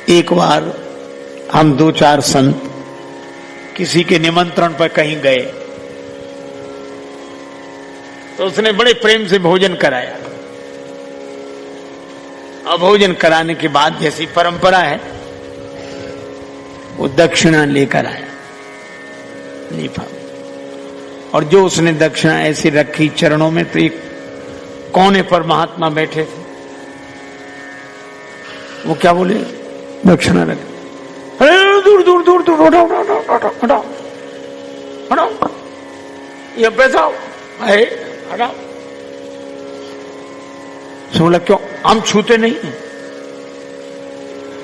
एक बार हम 2-4 संत किसी के निमंत्रण पर कहीं गए, तो उसने बड़े प्रेम से भोजन कराया। और भोजन कराने के बाद जैसी परंपरा है, वो दक्षिणा लेकर आया लीफा, और जो उसने दक्षिणा ऐसी रखी चरणों में, तो एक कोने पर महात्मा बैठे थे, वो क्या बोले, दक्षिणा रख, अरे दूर दूर दूर दूर हटाओ हटाओ हटाओ हटाओ हटाओ, ये पैसा है हटाओ। बोला क्यों, हम छूते नहीं हैं।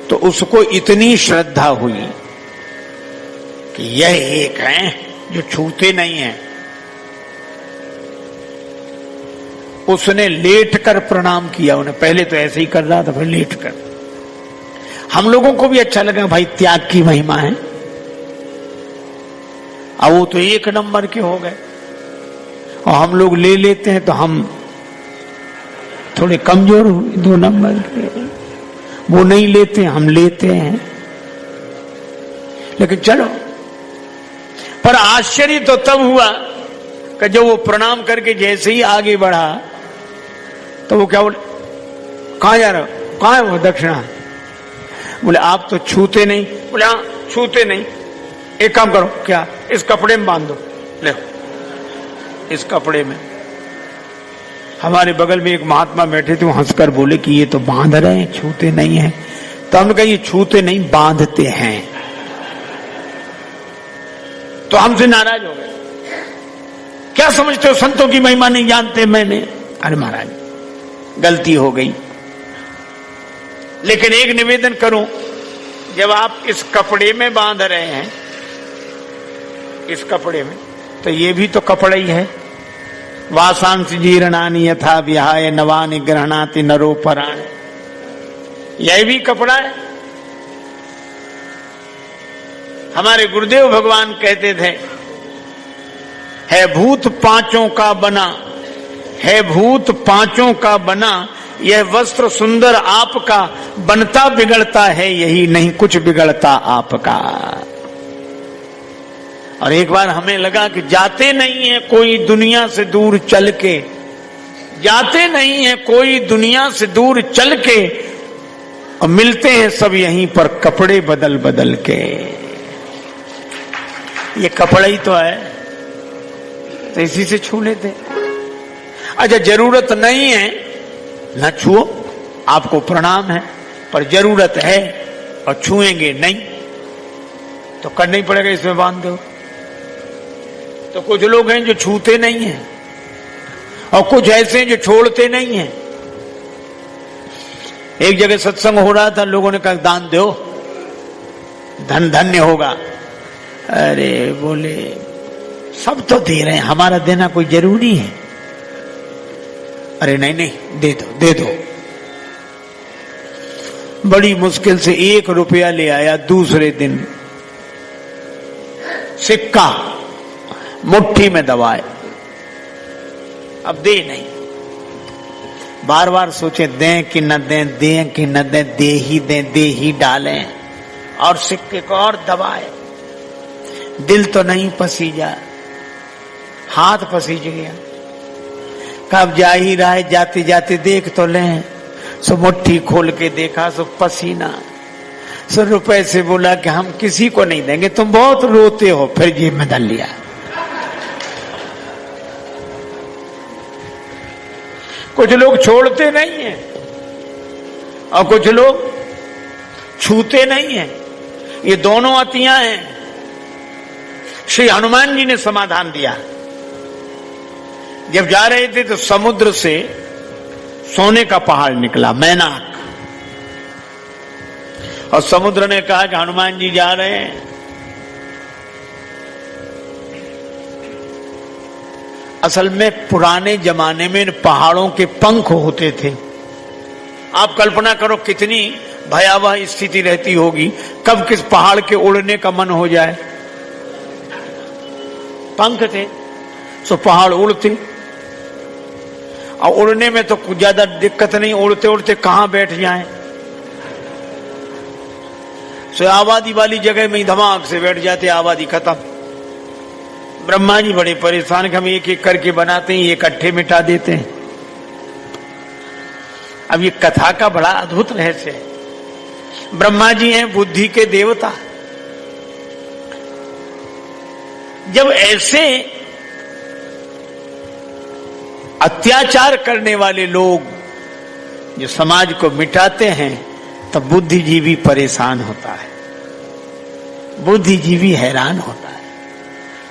तो उसको इतनी श्रद्धा हुई कि यह एक है जो छूते नहीं हैं। उसने लेट कर प्रणाम किया उन्हें, पहले तो ऐसे ही कर रहा था, फिर लेट कर। हम लोगों को भी अच्छा लगा, भाई त्याग की महिमा है। अब वो तो 1 नंबर के हो गए, और हम लोग ले लेते हैं तो हम थोड़े कमजोर हुए, 2 नंबर के। वो नहीं लेते, हम लेते हैं। लेकिन चलो, पर आश्चर्य तो तब हुआ कि जब वो प्रणाम करके जैसे ही आगे बढ़ा, तो वो क्या बोले, कहां जा रहे हो, कहां है वो दक्षिणा? बोले आप तो छूते नहीं। बोले हाँ छूते नहीं। एक काम करो, क्या, इस कपड़े में बांध दो, ले इस कपड़े में। हमारे बगल में एक महात्मा बैठे थे, वो हंसकर बोले कि ये तो बांध रहे हैं, छूते नहीं हैं। तो हमने कहा ये छूते नहीं, बांधते हैं। तो हमसे नाराज हो गए, क्या समझते हो, संतों की महिमा नहीं जानते मैंने। अरे महाराज गलती हो गई, लेकिन एक निवेदन करूं, जब आप इस कपड़े में बांध रहे हैं, इस कपड़े में, तो ये भी तो कपड़ा ही है। वासांस जीर्णानि यथा विहाय नवानि गृह्णाति नरो पराण, यह भी कपड़ा है। हमारे गुरुदेव भगवान कहते थे, है भूत पांचों का बना, है भूत पांचों का बना, यह वस्त्र सुंदर आपका, बनता बिगड़ता है यही, नहीं कुछ बिगड़ता आपका। और एक बार हमें लगा कि जाते नहीं है कोई दुनिया से दूर चल के, जाते नहीं है कोई दुनिया से दूर चल के, और मिलते हैं सब यहीं पर कपड़े बदल बदल के। ये कपड़ा ही तो है, तो इसी से छू लेते। अच्छा जरूरत नहीं है न छुओ, आपको प्रणाम है, पर जरूरत है और छुएंगे नहीं तो करना ही पड़ेगा, इसमें बांध दो। तो कुछ लोग हैं जो छूते नहीं हैं, और कुछ ऐसे हैं जो छोड़ते नहीं हैं। एक जगह सत्संग हो रहा था, लोगों ने कहा दान दो, धन धन्य होगा। अरे बोले सब तो दे रहे हैं, हमारा देना कोई जरूरी है? अरे नहीं नहीं दे दो दे दो। बड़ी मुश्किल से 1 रुपया ले आया, दूसरे दिन सिक्का मुट्ठी में दबाए, अब दे नहीं। बार बार सोचे दें कि न दें, दें कि न दें, दे ही डालें, और सिक्के को और दबाए। दिल तो नहीं पसीजा, हाथ पसीज गया। कब जा ही रहा है, जाते जाते देख तो लें। सो मुट्ठी खोल के देखा, सो पसीना। सो रुपए से बोला कि हम किसी को नहीं देंगे, तुम बहुत रोते हो। फिर जेब में डाल लिया। कुछ लोग छोड़ते नहीं हैं और कुछ लोग छूते नहीं हैं। ये दोनों अतियां हैं। श्री हनुमान जी ने समाधान दिया। जब जा रहे थे तो समुद्र से सोने का पहाड़ निकला, मैनाक, और समुद्र ने कहा कि हनुमान जी जा रहे हैं। असल में पुराने जमाने में इन पहाड़ों के पंख होते थे। आप कल्पना करो कितनी भयावह स्थिति रहती होगी, कब किस पहाड़ के उड़ने का मन हो जाए। पंख थे सो पहाड़ उड़ते, और उड़ने में तो कुछ ज्यादा दिक्कत नहीं, उड़ते उड़ते कहां बैठ जाएं। सो आबादी वाली जगह में ही धमाक से बैठ जाते, आबादी खत्म। ब्रह्मा जी बड़े परेशान कि हम एक एक करके बनाते हैं, इकट्ठे मिटा देते हैं। अब ये कथा का बड़ा अद्भुत रहस्य है। ब्रह्मा जी हैं बुद्धि के देवता। जब ऐसे अत्याचार करने वाले लोग जो समाज को मिटाते हैं, तब बुद्धिजीवी परेशान होता है, बुद्धिजीवी हैरान होता है।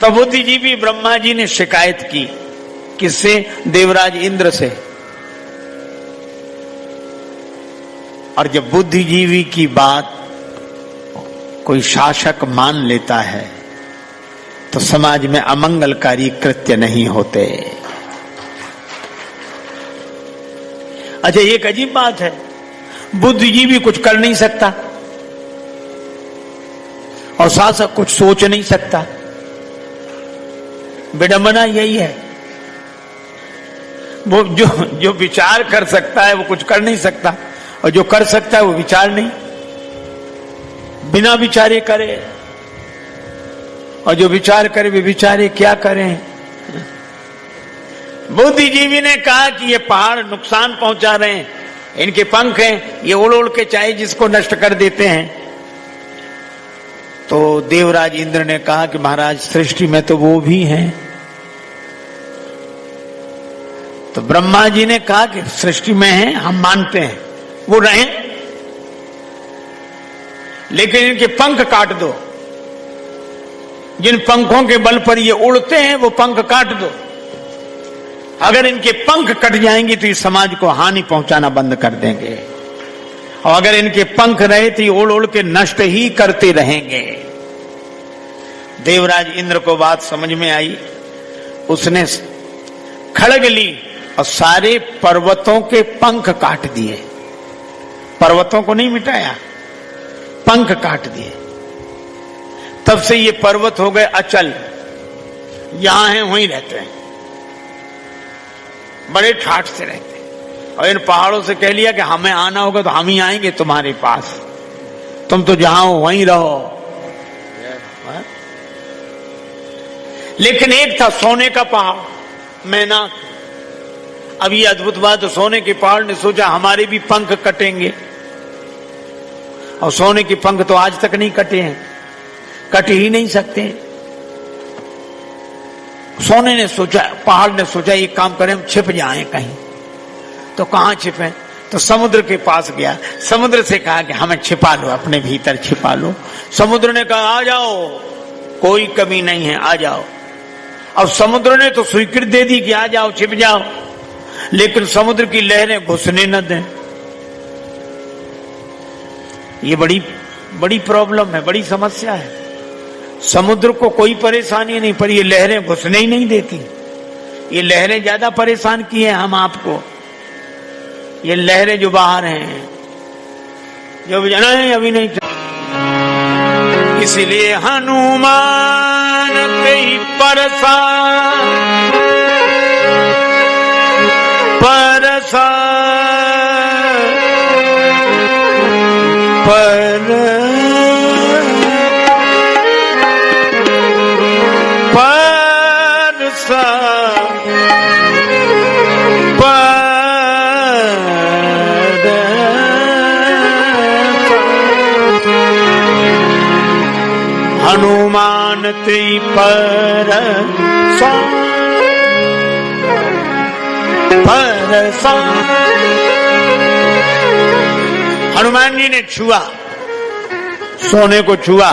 तो बुद्धिजीवी ब्रह्मा जी ने शिकायत की, किससे? देवराज इंद्र से। और जब बुद्धिजीवी की बात कोई शासक मान लेता है तो समाज में अमंगलकारी कृत्य नहीं होते। अच्छा, एक अजीब बात है, बुद्धिजीवी कुछ कर नहीं सकता और शासक कुछ सोच नहीं सकता। विडंबना यही है। वो जो विचार कर सकता है वो कुछ कर नहीं सकता, और जो कर सकता है वो विचार नहीं, बिना विचारे करे। और जो विचार करे वे विचारे क्या करें। बुद्धिजीवी ने कहा कि ये पहाड़ नुकसान पहुंचा रहे हैं, इनके पंख हैं, ये उड़ उड़ के चाहे जिसको नष्ट कर देते हैं। तो देवराज इंद्र ने कहा कि महाराज, सृष्टि में तो वो भी हैं। तो ब्रह्मा जी ने कहा कि सृष्टि में हैं, हम मानते हैं, वो रहें, लेकिन इनके पंख काट दो। जिन पंखों के बल पर ये उड़ते हैं वो पंख काट दो। अगर इनके पंख कट जाएंगे तो इस समाज को हानि पहुंचाना बंद कर देंगे, और अगर इनके पंख रहे तो ये उड़ उड़ के नष्ट ही करते रहेंगे। देवराज इंद्र को बात समझ में आई। उसने खड़ग ली और सारे पर्वतों के पंख काट दिए। पर्वतों को नहीं मिटाया, पंख काट दिए। तब से ये पर्वत हो गए अचल, यहां हैं वहीं रहते हैं, बड़े ठाठ से रहते हैं। और इन पहाड़ों से कह लिया कि हमें आना होगा तो हम ही आएंगे तुम्हारे पास, तुम तो जहां हो वहीं रहो। लेकिन एक था सोने का पहाड़, मैनाक। अब ये अद्भुत बात, तो सोने के पहाड़ ने सोचा हमारे भी पंख कटेंगे, और सोने के पंख तो आज तक नहीं कटे हैं, कट ही नहीं सकते। सोने ने सोचा, पहाड़ ने सोचा एक काम करें, हम छिप जाएं कहीं। तो कहां छिपें? तो समुद्र के पास गया, समुद्र से कहा कि हमें छिपा लो, अपने भीतर छिपा लो। समुद्र ने कहा आ जाओ, कोई कमी नहीं है, आ जाओ। अब समुद्र ने तो स्वीकृति दे दी कि आ जाओ, छिप जाओ, लेकिन समुद्र की लहरें घुसने न दें। ये बड़ी प्रॉब्लम है, बड़ी समस्या है। समुद्र को कोई परेशानी नहीं, पर ये लहरें घुसने ही नहीं देती। ये लहरें ज्यादा परेशान किए हैं हम आपको। ये लहरें जो बाहर हैं, जो जाना है अभी नहीं। इसलिए हनुमान कई परसा परसा पर परसा हनुमान ते परसा परसा। हनुमान जी ने छुआ, सोने को छुआ,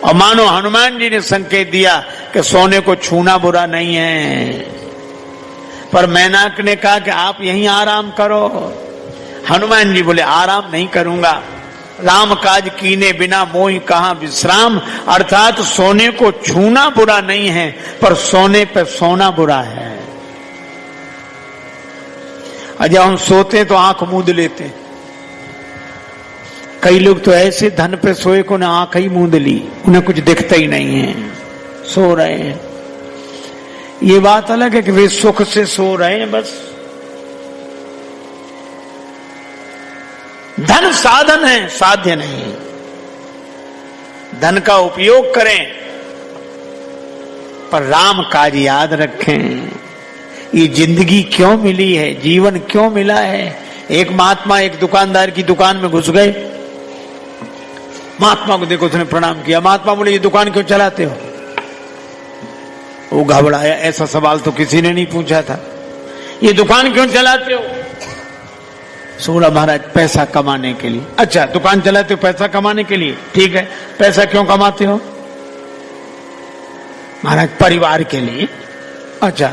और मानो हनुमान जी ने संकेत दिया कि सोने को छूना बुरा नहीं है। पर मैनाक ने कहा कि आप यहीं आराम करो। हनुमान जी बोले आराम नहीं करूंगा, राम काज कीने बिना मोहि कहां विश्राम। अर्थात सोने को छूना बुरा नहीं है, पर सोने पे सोना बुरा है। और जब हम सोते तो आंख मूंद लेते। कई लोग तो ऐसे धन पे सोए को ना आंख ही मूंद ली, उन्हें कुछ दिखता ही नहीं है, सो रहे हैं। ये बात अलग है कि वे सुख से सो रहे हैं बस। धन साधन है, साध्य नहीं। धन का उपयोग करें, पर राम काज याद रखें। ये जिंदगी क्यों मिली है, जीवन क्यों मिला है? एक महात्मा एक दुकानदार की दुकान में घुस गए। महात्मा को देखो, उसने प्रणाम किया। महात्मा बोले, ये दुकान क्यों चलाते हो? वो घबराया, ऐसा सवाल तो किसी ने नहीं पूछा था। ये दुकान क्यों चलाते हो? बोला, महाराज पैसा कमाने के लिए। अच्छा, दुकान चलाते हो पैसा कमाने के लिए, ठीक है। पैसा क्यों कमाते हो? महाराज परिवार के लिए। अच्छा,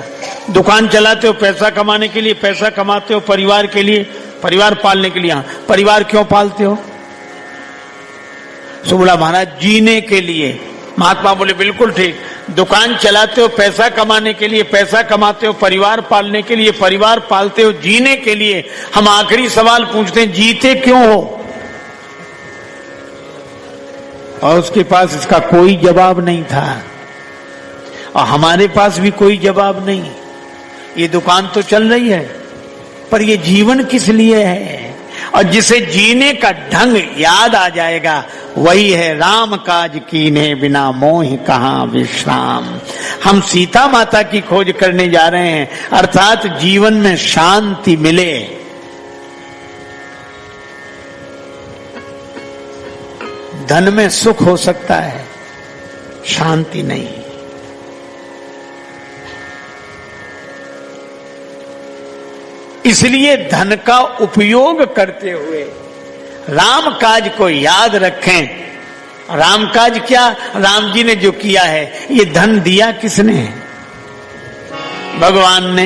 दुकान चलाते हो पैसा कमाने के लिए, पैसा कमाते हो परिवार के लिए, परिवार पालने के लिए। हाँ, परिवार क्यों पालते हो? बोला, महाराज जीने के लिए। महात्मा बोले, बिल्कुल ठीक। दुकान चलाते हो पैसा कमाने के लिए, पैसा कमाते हो परिवार पालने के लिए, परिवार पालते हो जीने के लिए। हम आखिरी सवाल पूछते हैं, जीते क्यों हो? और उसके पास इसका कोई जवाब नहीं था, और हमारे पास भी कोई जवाब नहीं। ये दुकान तो चल रही है, पर ये जीवन किस लिए है? और जिसे जीने का ढंग याद आ जाएगा, वही है राम काज कीने बिना मोह कहाँ विश्राम। हम सीता माता की खोज करने जा रहे हैं, अर्थात जीवन में शांति मिले। धन में सुख हो सकता है, शांति नहीं। इसलिए धन का उपयोग करते हुए राम काज को याद रखें। राम काज क्या? राम जी ने जो किया है, ये धन दिया किसने? भगवान ने।